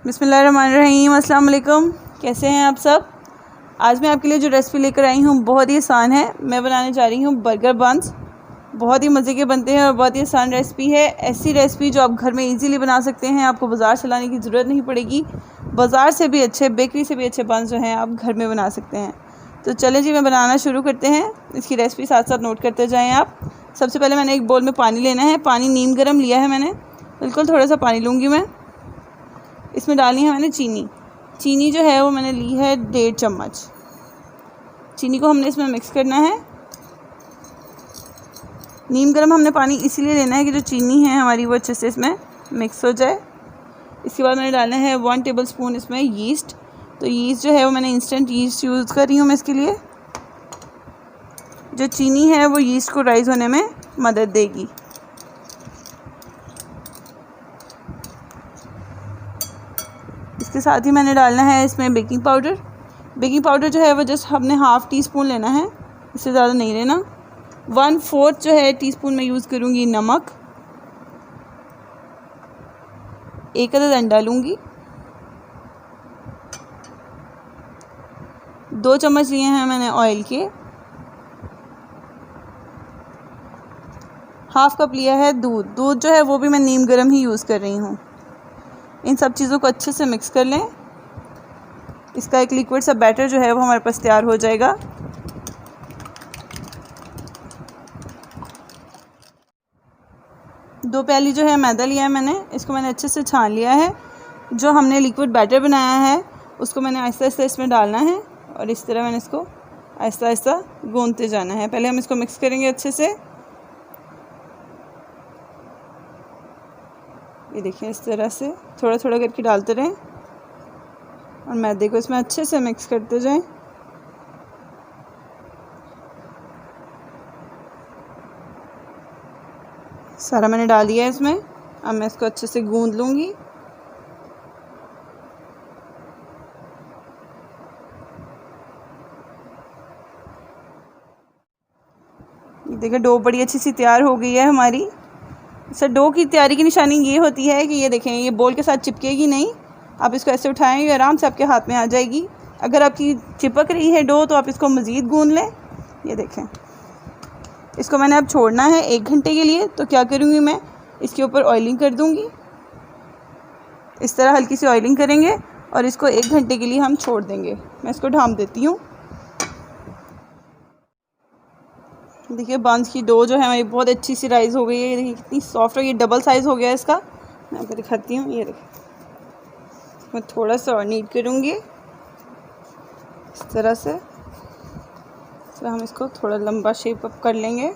बिस्मिल्लाहिर्रहमानिर्रहीम। अस्सलाम वालेकुम। कैसे हैं आप सब। आज मैं आपके लिए जो रेसिपी लेकर आई हूँ बहुत ही आसान है। मैं बनाने जा रही हूँ बर्गर बंस। बहुत ही मज़े के बनते हैं और बहुत ही आसान रेसिपी है। ऐसी रेसिपी जो आप घर में इजीली बना सकते हैं। आपको बाज़ार से लाने की ज़रूरत नहीं पड़ेगी। बाज़ार से भी अच्छे, बेकरी से भी अच्छे बंस जो हैं आप घर में बना सकते हैं। तो चलें जी, मैं बनाना शुरू करते हैं। इसकी रेसिपी साथ साथ नोट करते जाएँ आप। सबसे पहले मैंने एक बोल में पानी लेना है। पानी नीम गर्म लिया है मैंने, बिल्कुल थोड़ा सा पानी लूँगी मैं। इसमें डालनी है मैंने चीनी जो है वो मैंने ली है 1.5 चम्मच। चीनी को हमने इसमें मिक्स करना है। नीम गर्म हमने पानी इसीलिए लेना है कि जो चीनी है हमारी वो अच्छे से इसमें मिक्स हो जाए। इसके बाद मैंने डालना है 1 टेबलस्पून इसमें यीस्ट। तो यीस्ट जो है वो मैंने इंस्टेंट यीस्ट यूज़ कर रही हूँ मैं इसके लिए। जो चीनी है वो यीस्ट को राइज़ होने में मदद देगी। इसके साथ ही मैंने डालना है इसमें बेकिंग पाउडर। बेकिंग पाउडर जो है वो जस्ट हमने ½ टीस्पून लेना है, इससे ज़्यादा नहीं लेना। 1/4 जो है टीस्पून मैं यूज़ करूँगी नमक। 1 अदद अंडा लूँगी। 2 चम्मच लिए हैं मैंने ऑयल के। ½ कप लिया है दूध जो है वो भी मैं नीम गर्म ही यूज़ कर रही हूँ। इन सब चीज़ों को अच्छे से मिक्स कर लें। इसका एक लिक्विड सा बैटर जो है वो हमारे पास तैयार हो जाएगा। दो प्याली जो है मैदा लिया है मैंने, इसको मैंने अच्छे से छान लिया है। जो हमने लिक्विड बैटर बनाया है उसको मैंने आहिस्ता आहिस्ता इसमें डालना है और इस तरह मैंने इसको आहिस्ता आहिस्ता गूंथते जाना है। पहले हम इसको मिक्स करेंगे अच्छे से। ये देखिए, इस तरह से थोड़ा थोड़ा करके डालते रहें और मैदे को इसमें अच्छे से मिक्स करते जाएं। सारा मैंने डाल दिया है इसमें। अब मैं इसको अच्छे से गूंद लूँगी। ये देखिए, डो बड़ी अच्छी सी तैयार हो गई है हमारी। सर, डो की तैयारी की निशानी ये होती है कि ये देखें, ये बोल के साथ चिपकेगी नहीं। आप इसको ऐसे उठाएंगे, आराम से आपके हाथ में आ जाएगी। अगर आपकी चिपक रही है डो तो आप इसको मज़ीद गूंद लें। ये देखें, इसको मैंने अब छोड़ना है 1 घंटे के लिए। तो क्या करूँगी मैं, इसके ऊपर ऑयलिंग कर दूँगी। इस तरह हल्की सी ऑयलिंग करेंगे और इसको 1 घंटे के लिए हम छोड़ देंगे। मैं इसको ढाँप देती हूँ। देखिए, बंस की डो जो है हमारी बहुत अच्छी सी राइज़ हो गई है। ये देखिए कितनी सॉफ्ट है। ये डबल साइज़ हो गया है इसका। मैं आपको दिखाती हूँ। ये देखिए, मैं थोड़ा सा और नीट करूँगी इस तरह से। तो हम इसको थोड़ा लंबा शेप अप कर लेंगे।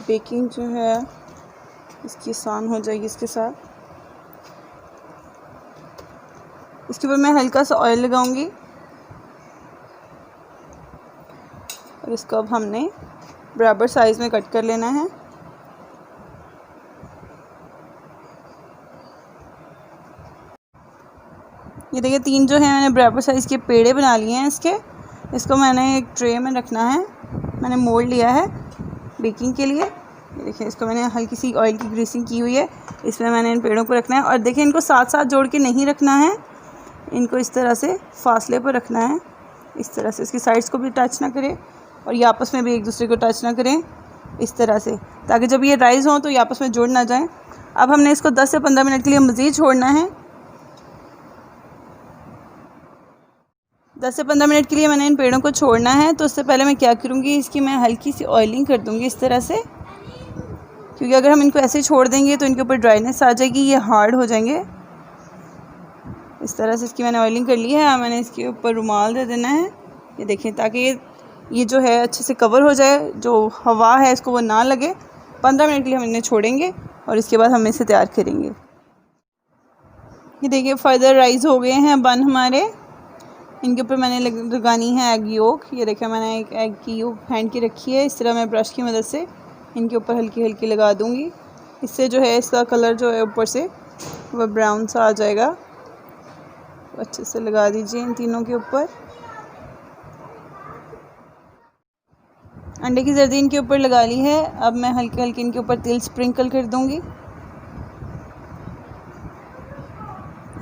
बेकिंग जो है इसकी आसान हो जाएगी इसके साथ। इसके ऊपर मैं हल्का सा ऑयल लगाऊंगी और इसको अब हमने बराबर साइज़ में कट कर लेना है। ये देखिए, 3 जो है मैंने बराबर साइज़ के पेड़े बना लिए हैं इसके। इसको मैंने एक ट्रे में रखना है। मैंने मोल्ड लिया है बेकिंग के लिए। ये देखिए, इसको मैंने हल्की सी ऑयल की ग्रीसिंग की हुई है। इसमें मैंने इन पेड़ों को रखना है और देखिए, इनको साथ साथ जोड़ के नहीं रखना है। इनको इस तरह से फासले पर रखना है। इस तरह से इसकी साइड्स को भी टच ना करें और ये आपस में भी एक दूसरे को टच ना करें, इस तरह से, ताकि जब ये राइज़ हों तो ये आपस में जुड़ ना जाएं। अब हमने इसको 10 से 15 मिनट के लिए मज़ीद छोड़ना है। 10 से 15 मिनट के लिए मैंने इन पेड़ों को छोड़ना है। तो उससे पहले मैं क्या करूँगी, इसकी मैं हल्की सी ऑयलिंग कर दूँगी इस तरह से, क्योंकि अगर हम इनको ऐसे ही छोड़ देंगे तो इनके ऊपर ड्राइनेस आ जाएगी, ये हार्ड हो जाएंगे। इस तरह से इसकी मैंने ऑयलिंग कर ली है। मैंने इसके ऊपर रुमाल दे देना है। ये देखें, ताकि ये जो है अच्छे से कवर हो जाए, जो हवा है इसको वो ना लगे। 15 मिनट के लिए हम इन्हें छोड़ेंगे और इसके बाद हम इसे तैयार करेंगे। ये देखिए, फर्दर राइज़ हो गए हैं बन हमारे। इनके ऊपर मैंने लगानी है एग योक। ये देखिए, मैंने एक एग की योक हैंड की रखी है। इस तरह मैं ब्रश की मदद से इनके ऊपर हल्की हल्की लगा दूँगी। इससे जो है इसका कलर जो है ऊपर से वह ब्राउन सा आ जाएगा। अच्छे से लगा दीजिए इन तीनों के ऊपर। अंडे की जर्दी इनके ऊपर लगा ली है। अब मैं हल्के हल्के इनके ऊपर तिल स्प्रिंकल कर दूंगी।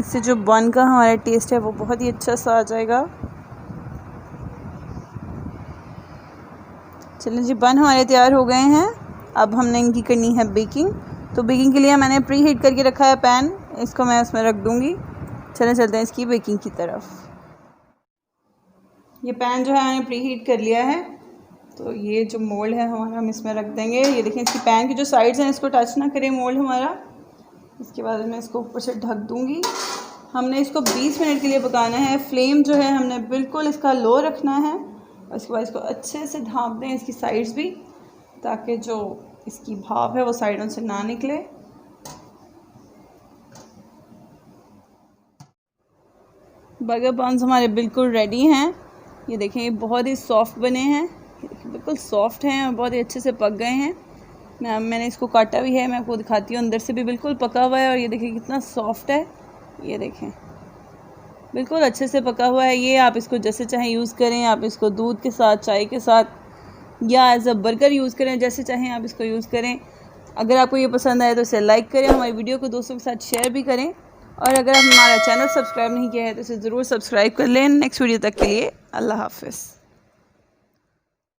इससे जो बन का हमारा टेस्ट है वो बहुत ही अच्छा सा आ जाएगा। चलिए जी, बन हमारे तैयार हो गए हैं। अब हमने इनकी करनी है बेकिंग। तो बेकिंग के लिए मैंने प्री हीट करके रखा है पैन, इसको मैं उसमें रख दूंगी। चलें चलते हैं इसकी बेकिंग की तरफ। ये पैन जो है मैंने प्री हीट कर लिया है। तो ये जो मोल्ड है हमारा हम इसमें रख देंगे। ये देखें, इसकी पैन की जो साइड्स हैं इसको टच ना करे मोल्ड हमारा। इसके बाद मैं इसको ऊपर से ढक दूंगी। हमने इसको 20 मिनट के लिए पकाना है। फ्लेम जो है हमने बिल्कुल इसका लो रखना है। और इसके बाद इसको अच्छे से ढाँप दें इसकी साइड्स भी, ताकि जो इसकी भाप है वो साइडों से ना निकले। बर्गर बन्स हमारे बिल्कुल रेडी हैं। ये देखें, ये बहुत ही सॉफ्ट बने हैं, बिल्कुल सॉफ्ट हैं और बहुत ही अच्छे से पक गए हैं। मैंने इसको काटा भी है, मैं आपको दिखाती हूँ। अंदर से भी बिल्कुल पका हुआ है और ये देखें कितना सॉफ्ट है। ये देखें बिल्कुल अच्छे से पका हुआ है। ये आप इसको जैसे चाहें यूज़ करें। आप इसको दूध के साथ, चाय के साथ या एज अ बर्गर यूज़ करें, जैसे चाहें आप इसको यूज़ करें। अगर आपको ये पसंद आए तो इसे लाइक करें, हमारी वीडियो को दोस्तों के साथ शेयर भी करें। और अगर आप हमारा चैनल सब्सक्राइब नहीं किया है तो इसे ज़रूर सब्सक्राइब कर लें। नेक्स्ट वीडियो तक के लिए अल्लाह हाफ़िज़।